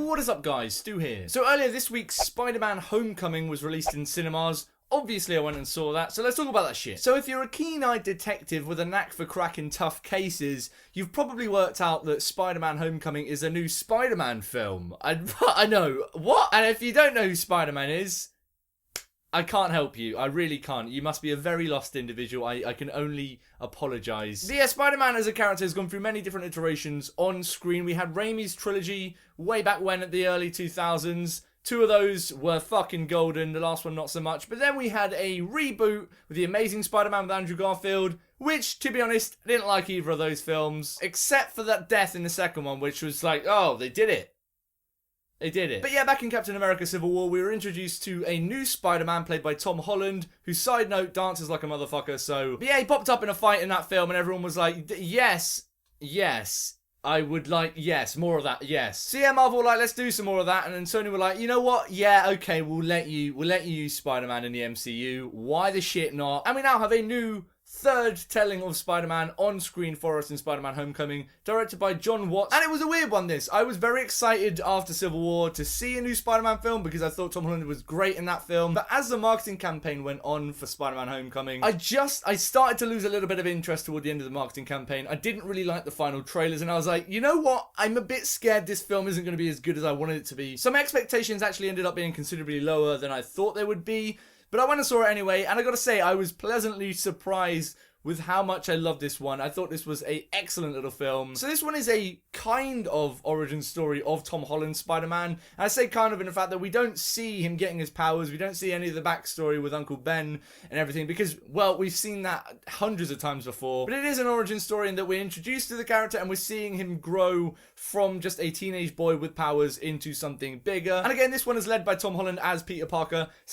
What is up guys, Stu here. So earlier this week, Spider-Man Homecoming was released in cinemas. Obviously I went and saw that, so let's talk about that shit. So if you're a keen-eyed detective with a knack for cracking tough cases, you've probably worked out that Spider-Man Homecoming is a new Spider-Man film. I know, what? And if you don't know who Spider-Man is, I can't help you. I really can't. You must be a very lost individual. I can only apologise. But yeah, Spider-Man as a character has gone through many different iterations on screen. We had Raimi's trilogy way back when at the early 2000s. Two of those were fucking golden, the last one not so much. But then we had a reboot with The Amazing Spider-Man with Andrew Garfield, which, to be honest, I didn't like either of those films. Except for that death in the second one, which was like, oh, they did it. They did it. But yeah, back in Captain America Civil War, we were introduced to a new Spider-Man played by Tom Holland, who, side note, dances like a motherfucker, so... But yeah, he popped up in a fight in that film, and everyone was like, yes, I would like, yes, more of that, yes. So yeah, Marvel were like, let's do some more of that, and then Sony were like, you know what, yeah, okay, we'll let you use Spider-Man in the MCU, why the shit not? And we now have a new third telling of Spider-Man on screen for us in Spider-Man Homecoming, directed by Jon Watts. And it was a weird one, this. I was very excited after Civil War to see a new Spider-Man film because I thought Tom Holland was great in that film. But as the marketing campaign went on for Spider-Man Homecoming, I started to lose a little bit of interest toward the end of the marketing campaign. I didn't really like the final trailers, and I was like, you know what? I'm a bit scared this film isn't going to be as good as I wanted it to be. Some expectations actually ended up being considerably lower than I thought they would be. But I went and saw it anyway, and I gotta say, I was pleasantly surprised with how much I loved this one. I thought this was an excellent little film. So this one is a kind of origin story of Tom Holland's Spider-Man. And I say kind of in the fact that we don't see him getting his powers. We don't see any of the backstory with Uncle Ben and everything because, well, we've seen that hundreds of times before. But it is an origin story in that we're introduced to the character and we're seeing him grow from just a teenage boy with powers into something bigger. And again, this one is led by Tom Holland as Peter Parker /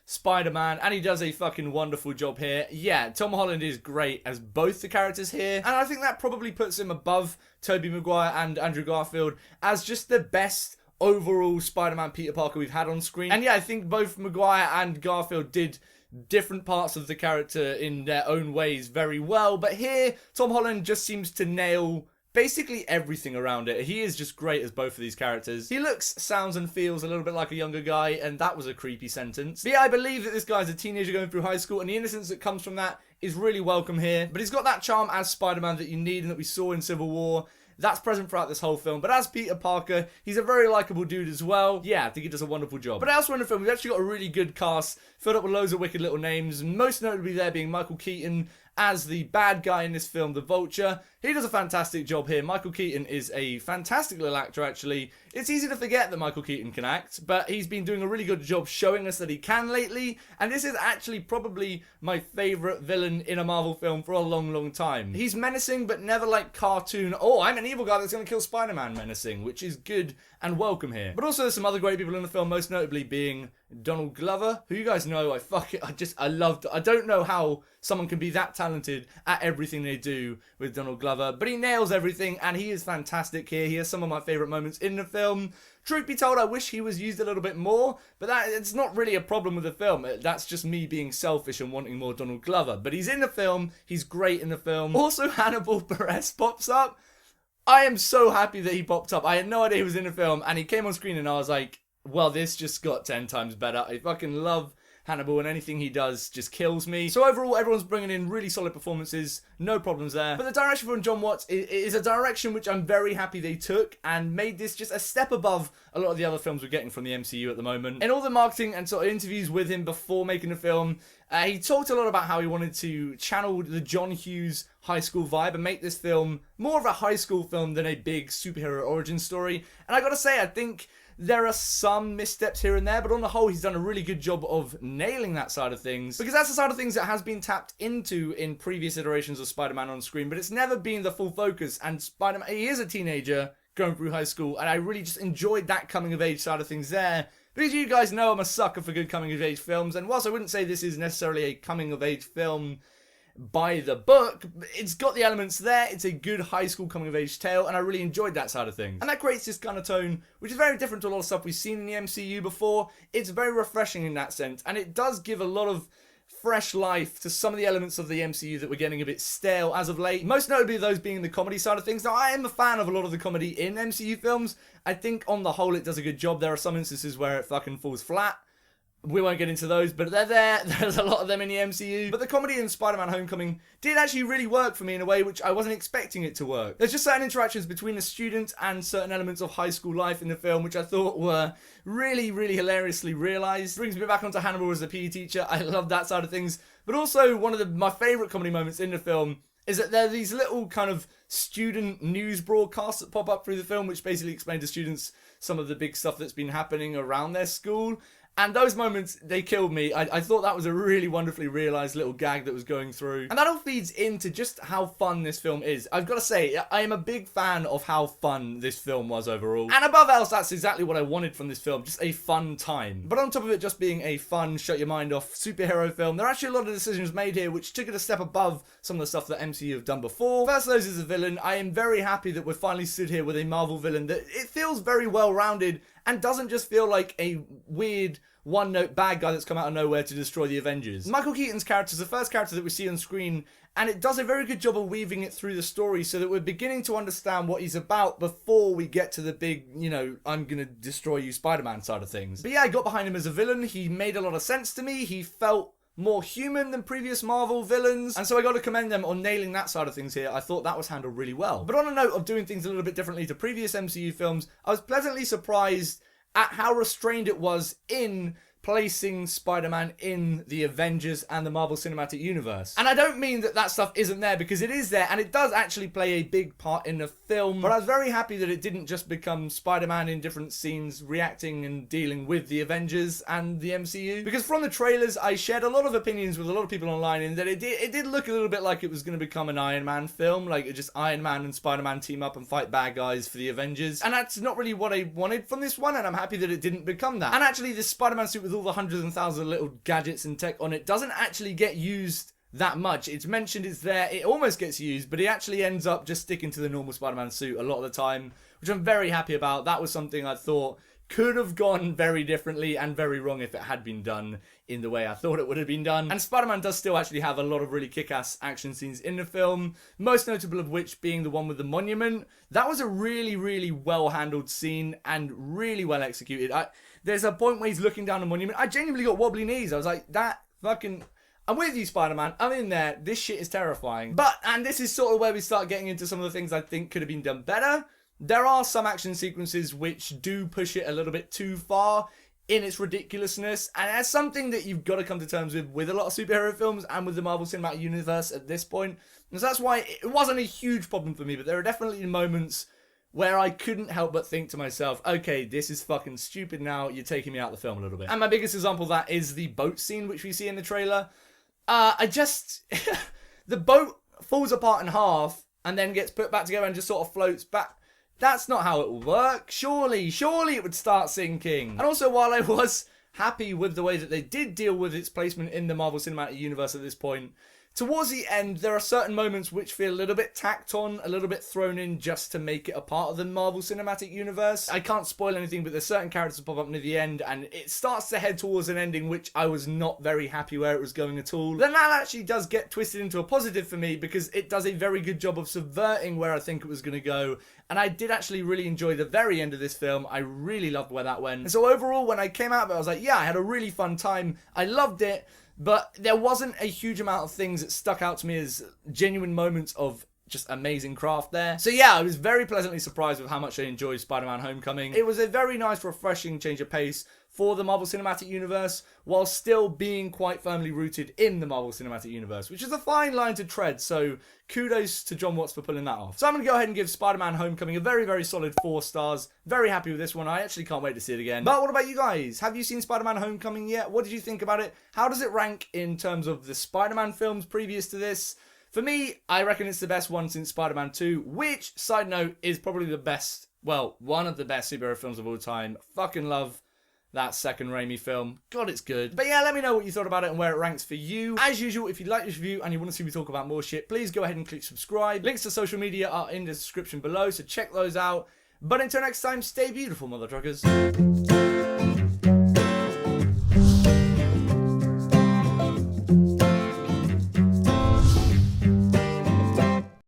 Spider-Man, and he does a fucking wonderful job here. Yeah, Tom Holland is great as both the characters here, and I think that probably puts him above Tobey Maguire and Andrew Garfield as just the best overall Spider-Man Peter Parker we've had on screen. And yeah, I think both Maguire and Garfield did different parts of the character in their own ways very well, but here, Tom Holland just seems to nail basically everything around it. He is just great as both of these characters. He looks, sounds, and feels a little bit like a younger guy, and that was a creepy sentence. But yeah, I believe that this guy's a teenager going through high school, and the innocence that comes from that is really welcome here. But he's got that charm as Spider-Man that you need and that we saw in Civil War. That's present throughout this whole film. But as Peter Parker, he's a very likeable dude as well. Yeah, I think he does a wonderful job. But elsewhere in the film, we've actually got a really good cast, filled up with loads of wicked little names, most notably there being Michael Keaton as the bad guy in this film, the Vulture. He does a fantastic job here. Michael Keaton is a fantastic little actor, actually. It's easy to forget that Michael Keaton can act, but he's been doing a really good job showing us that he can lately, and this is actually probably my favourite villain in a Marvel film for a long, long time. He's menacing, but never like cartoon, oh, I'm an evil guy that's going to kill Spider-Man menacing, which is good and welcome here. But also there's some other great people in the film, most notably being Donald Glover, who you guys know I loved. I don't know how someone can be that talented at everything they do with Donald Glover, but he nails everything and he is fantastic here. He has some of my favourite moments in the film. Truth be told, I wish he was used a little bit more, but it's not really a problem with the film. That's just me being selfish and wanting more Donald Glover. But he's in the film, he's great in the film. Also, Hannibal Buress pops up. I am so happy that he popped up. I had no idea he was in the film, and he came on screen and I was like, well, this just got 10 times better. I fucking love Hannibal, and anything he does just kills me. So overall, everyone's bringing in really solid performances. No problems there. But the direction from Jon Watts is a direction which I'm very happy they took and made this just a step above a lot of the other films we're getting from the MCU at the moment. In all the marketing and sort of interviews with him before making the film, he talked a lot about how he wanted to channel the John Hughes high school vibe and make this film more of a high school film than a big superhero origin story. And I gotta say, I think there are some missteps here and there, but on the whole, he's done a really good job of nailing that side of things, because that's the side of things that has been tapped into in previous iterations of Spider-Man on screen, but it's never been the full focus. And Spider-Man, he is a teenager going through high school, and I really just enjoyed that coming of age side of things there. Because you guys know I'm a sucker for good coming of age films, and whilst I wouldn't say this is necessarily a coming of age film by the book, it's got the elements there. It's a good high school coming of age tale, and I really enjoyed that side of things. And that creates this kind of tone, which is very different to a lot of stuff we've seen in the MCU before. It's very refreshing in that sense, and it does give a lot of fresh life to some of the elements of the MCU that were getting a bit stale as of late. Most notably those being the comedy side of things. Now, I am a fan of a lot of the comedy in MCU films. I think on the whole it does a good job. There are some instances where it fucking falls flat. We won't get into those, but they're there. There's a lot of them in the MCU. But the comedy in Spider-Man Homecoming did actually really work for me in a way which I wasn't expecting it to work. There's just certain interactions between the students and certain elements of high school life in the film which I thought were really, really hilariously realised. Brings me back onto Hannibal as a PE teacher. I love that side of things. But also, one of my favourite comedy moments in the film is that there are these little kind of student news broadcasts that pop up through the film which basically explain to students some of the big stuff that's been happening around their school. And those moments, they killed me. I thought that was a really wonderfully realised little gag that was going through. And that all feeds into just how fun this film is. I've got to say, I am a big fan of how fun this film was overall. And above else, that's exactly what I wanted from this film. Just a fun time. But on top of it just being a fun, shut your mind off superhero film, there are actually a lot of decisions made here which took it a step above some of the stuff that MCU have done before. First of those is a villain. I am very happy that we're finally stood here with a Marvel villain that it feels very well-rounded and doesn't just feel like a weird one-note bad guy that's come out of nowhere to destroy the Avengers. Michael Keaton's character is the first character that we see on screen, and it does a very good job of weaving it through the story so that we're beginning to understand what he's about before we get to the big, I'm gonna destroy you Spider-Man side of things. But yeah, I got behind him as a villain. He made a lot of sense to me. He felt more human than previous Marvel villains, and so I got to commend them on nailing that side of things here. I thought that was handled really well. But on a note of doing things a little bit differently to previous MCU films, I was pleasantly surprised at how restrained it was in placing Spider-Man in the Avengers and the Marvel Cinematic Universe. And I don't mean that that stuff isn't there, because it is there, and it does actually play a big part in the film, but I was very happy that it didn't just become Spider-Man in different scenes reacting and dealing with the Avengers and the MCU. Because from the trailers, I shared a lot of opinions with a lot of people online in that it did look a little bit like it was going to become an Iron Man film, like just Iron Man and Spider-Man team up and fight bad guys for the Avengers. And that's not really what I wanted from this one, and I'm happy that it didn't become that. And actually, this Spider-Man suit with all the hundreds and thousands of little gadgets and tech on it doesn't actually get used that much. It's mentioned, it's there, it almost gets used, but it actually ends up just sticking to the normal Spider-Man suit a lot of the time, which I'm very happy about. That was something I thought could have gone very differently and very wrong if it had been done in the way I thought it would have been done. And Spider-Man does still actually have a lot of really kick-ass action scenes in the film, most notable of which being the one with the monument. That was a really, really well-handled scene and really well executed. There's a point where he's looking down the monument. I genuinely got wobbly knees. I was like, I'm with you, Spider-Man. I'm in there. This shit is terrifying. And this is sort of where we start getting into some of the things I think could have been done better. There are some action sequences which do push it a little bit too far in its ridiculousness, and that's something that you've got to come to terms with a lot of superhero films and with the Marvel Cinematic Universe at this point. And so that's why it wasn't a huge problem for me, but there are definitely moments where I couldn't help but think to myself, okay, this is fucking stupid now, you're taking me out of the film a little bit. And my biggest example of that is the boat scene which we see in the trailer. The boat falls apart in half and then gets put back together and just sort of floats back. That's not how it will work. Surely it would start sinking. And also, while I was happy with the way that they did deal with its placement in the Marvel Cinematic Universe at this point, towards the end, there are certain moments which feel a little bit tacked on, a little bit thrown in just to make it a part of the Marvel Cinematic Universe. I can't spoil anything, but there's certain characters that pop up near the end, and it starts to head towards an ending which I was not very happy where it was going at all. Then that actually does get twisted into a positive for me, because it does a very good job of subverting where I think it was going to go, and I did actually really enjoy the very end of this film. I really loved where that went. And so overall, when I came out of it, I was like, yeah, I had a really fun time. I loved it. But there wasn't a huge amount of things that stuck out to me as genuine moments of just amazing craft there. So yeah, I was very pleasantly surprised with how much I enjoyed Spider-Man Homecoming. It was a very nice, refreshing change of pace for the Marvel Cinematic Universe, while still being quite firmly rooted in the Marvel Cinematic Universe, which is a fine line to tread, so kudos to Jon Watts for pulling that off. So I'm going to go ahead and give Spider-Man Homecoming a very, very solid 4 stars. Very happy with this one. I actually can't wait to see it again. But what about you guys? Have you seen Spider-Man Homecoming yet? What did you think about it? How does it rank in terms of the Spider-Man films previous to this? For me, I reckon it's the best one since Spider-Man 2, which, side note, is probably the best, well, one of the best superhero films of all time. Fucking love that second Raimi film. God, it's good. But yeah, let me know what you thought about it and where it ranks for you. As usual, if you like this review and you want to see me talk about more shit, please go ahead and click subscribe. Links to social media are in the description below, so check those out. But until next time, stay beautiful, mother truckers.